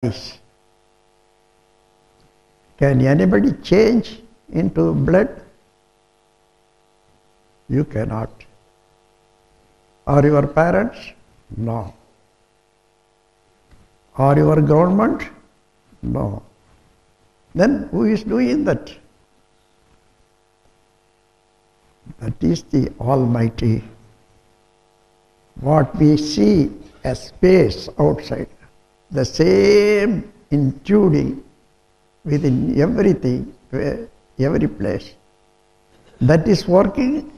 ice. Can anybody change into blood? You cannot. Are your parents? No. Are your government? No. Then who is doing that? That is the Almighty. What we see as space outside, the same intruding within everything, every place, that is working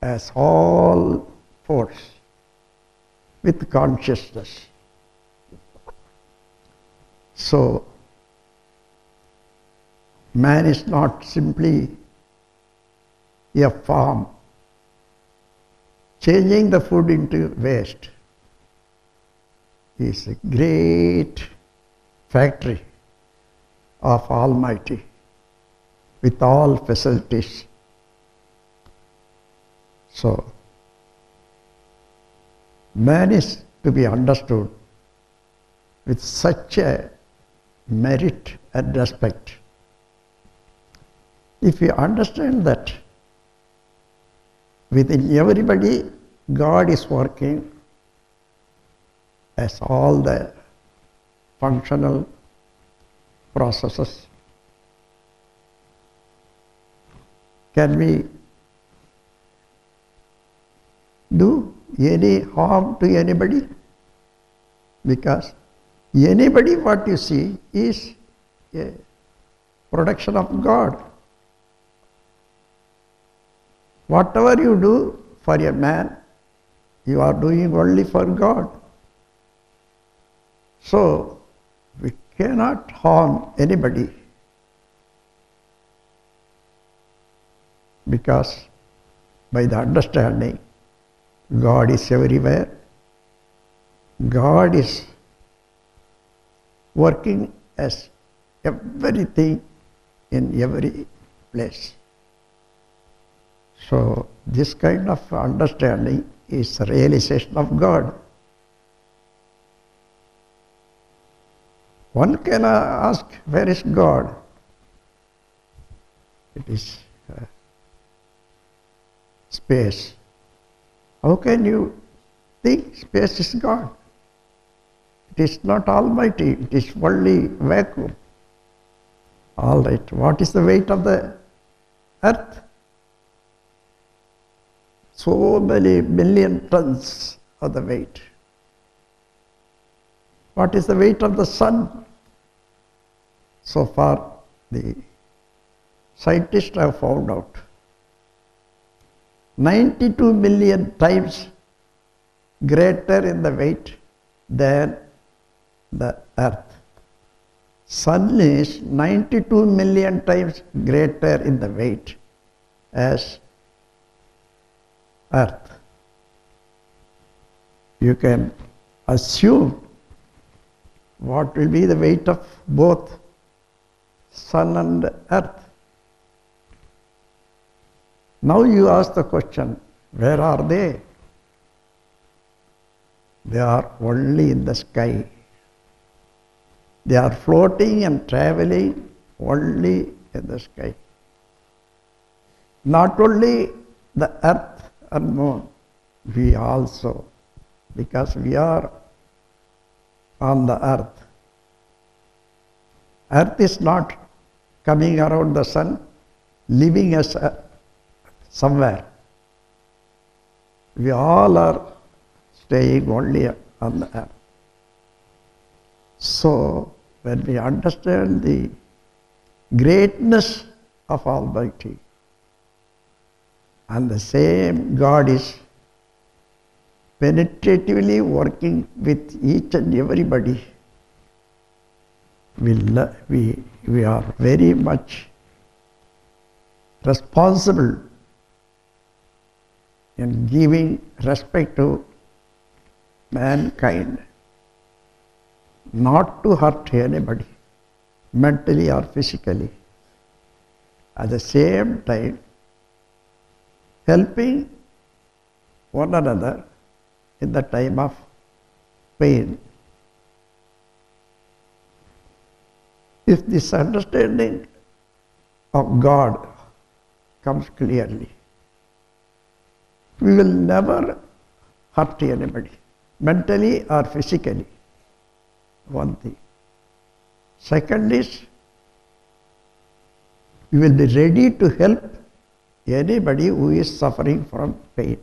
as all force with consciousness. So, man is not simply a farm, changing the food into waste. He is a great factory of Almighty with all facilities. So, man is to be understood with such a merit and respect. If you understand that within everybody God is working as all the functional processes, can we do any harm to anybody? Because anybody what you see is a production of God. Whatever you do for a man, you are doing only for God. So, we cannot harm anybody because by the understanding God is everywhere, God is working as everything in every place. So, this kind of understanding is the realization of God. One can ask, where is God? It is space. How can you think space is God? It is not Almighty, it is only vacuum. All right, what is the weight of the earth? So many million tons of the weight. What is the weight of the sun? So far, the scientists have found out 92 million times greater in the weight than the earth. Sun is 92 million times greater in the weight as earth. You can assume what will be the weight of both sun and earth. Now you ask the question, where are they? They are only in the sky. They are floating and traveling only in the sky. Not only the earth and moon, we also, because we are on the earth. Earth is not coming around the sun, leaving us somewhere. We all are staying only on the earth. So, when we understand the greatness of Almighty, and the same God is penetratively working with each and everybody, we are very much responsible in giving respect to mankind, not to hurt anybody, mentally or physically. At the same time, helping one another in the time of pain. If this understanding of God comes clearly, we will never hurt anybody, mentally or physically. One thing. Second is, we will be ready to help anybody who is suffering from pain.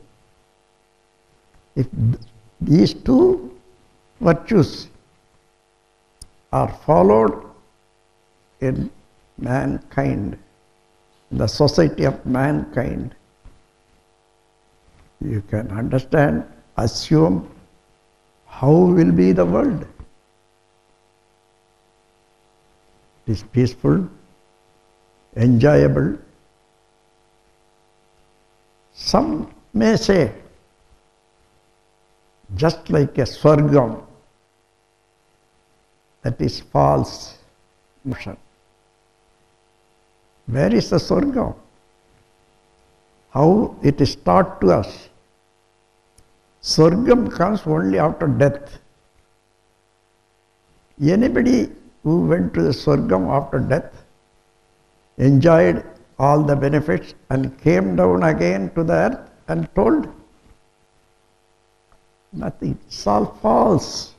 If these two virtues are followed in mankind, the society of mankind, you can understand, assume how will be the world. It is peaceful, enjoyable. Some may say, just like a Swargam, that is false notion. Where is the Swargam? How it is taught to us? Swargam comes only after death. Anybody who went to the Swargam after death enjoyed all the benefits and came down again to the earth and told nothing. It's all false.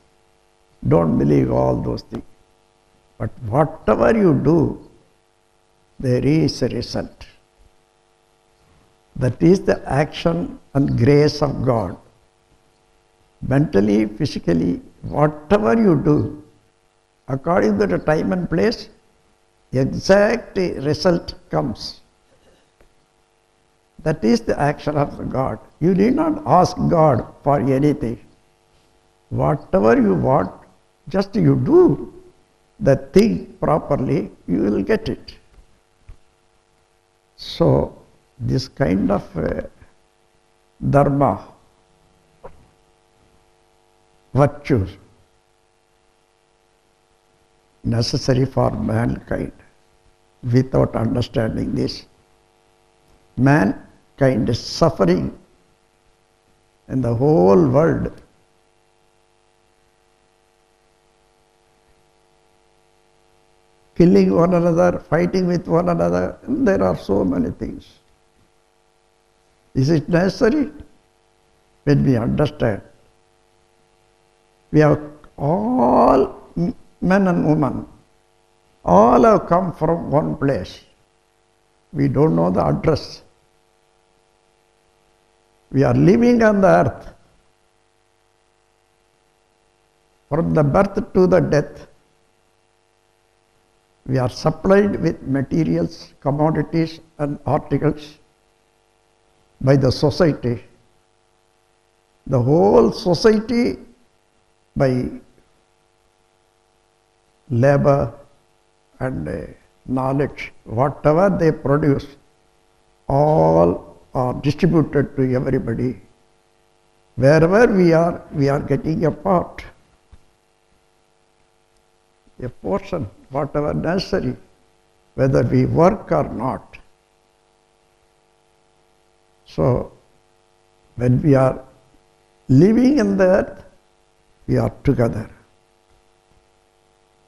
Don't believe all those things. But whatever you do, there is a result. That is the action and grace of God. Mentally, physically, whatever you do, according to the time and place, exact result comes. That is the action of the God. You need not ask God for anything. Whatever you want, just you do the thing properly, you will get it. So, this kind of dharma, virtues, necessary for mankind. Without understanding this, mankind is suffering in the whole world. Killing one another, fighting with one another, and there are so many things. Is it necessary? When we understand, we have all men and women, all have come from one place. We don't know the address. We are living on the earth. From the birth to the death, we are supplied with materials, commodities and articles by the society. The whole society, by labor and knowledge, whatever they produce, all are distributed to everybody. Wherever we are getting a part, a portion, whatever necessary, whether we work or not. So, when we are living in the earth, we are together.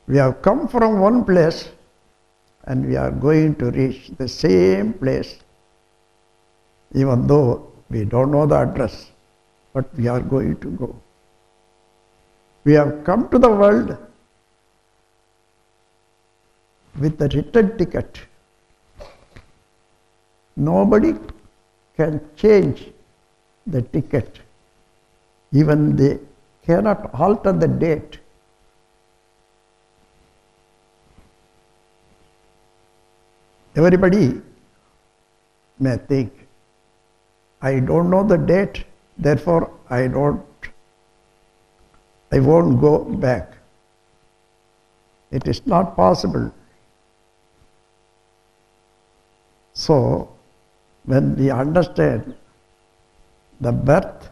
We have come from one place and we are going to reach the same place, even though we don't know the address, but we are going to go. We have come to the world with a written ticket. Nobody can change the ticket. Even they cannot alter the date. Everybody may think, I don't know the date, therefore I won't go back. It is not possible. So, when we understand the birth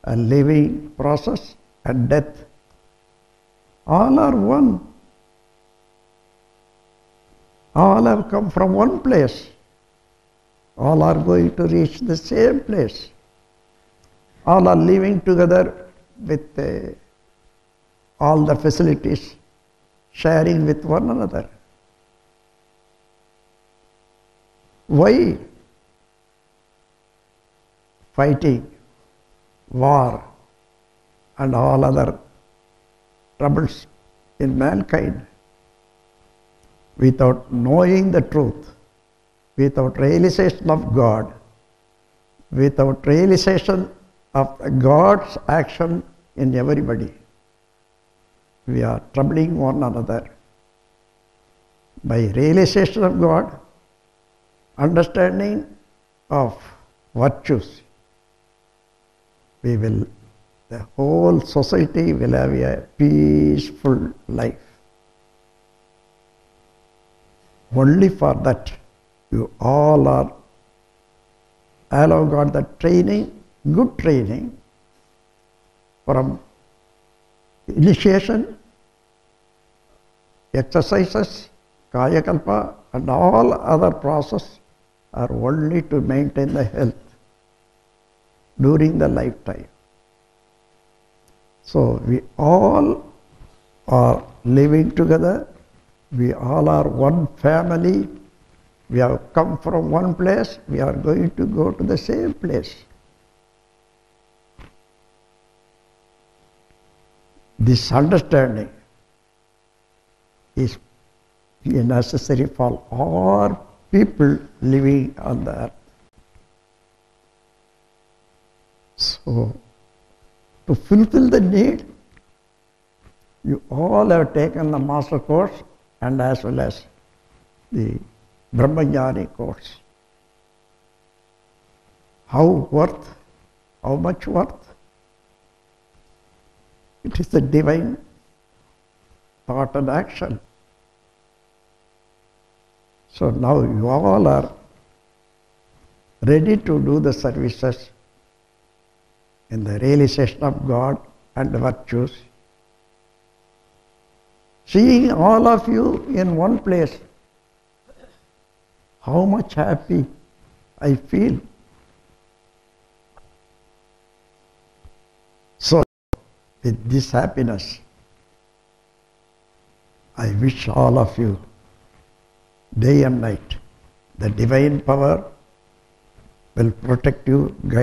and living process and death, all are one. All have come from one place. All are going to reach the same place. All are living together with all the facilities, sharing with one another. Why fighting, war, and all other troubles in mankind without knowing the truth, without realization of God, without realization of God's action in everybody? We are troubling one another. By realization of God, understanding of virtues, the whole society will have a peaceful life. Only for that you all are allow God the training, good training, from initiation, exercises, Kaya Kalpa, and all other process are only to maintain the health during the lifetime. So we all are living together. We all are one family. We have come from one place. We are going to go to the same place. This understanding is necessary for all people living on the earth. So, to fulfill the need, you all have taken the master course and as well as the Brahmajnani course. How much worth? It is the divine thought and action. So now you all are ready to do the services in the realization of God and virtues. Seeing all of you in one place, how much happy I feel. So, with this happiness, I wish all of you, day and night, the divine power will protect you, guide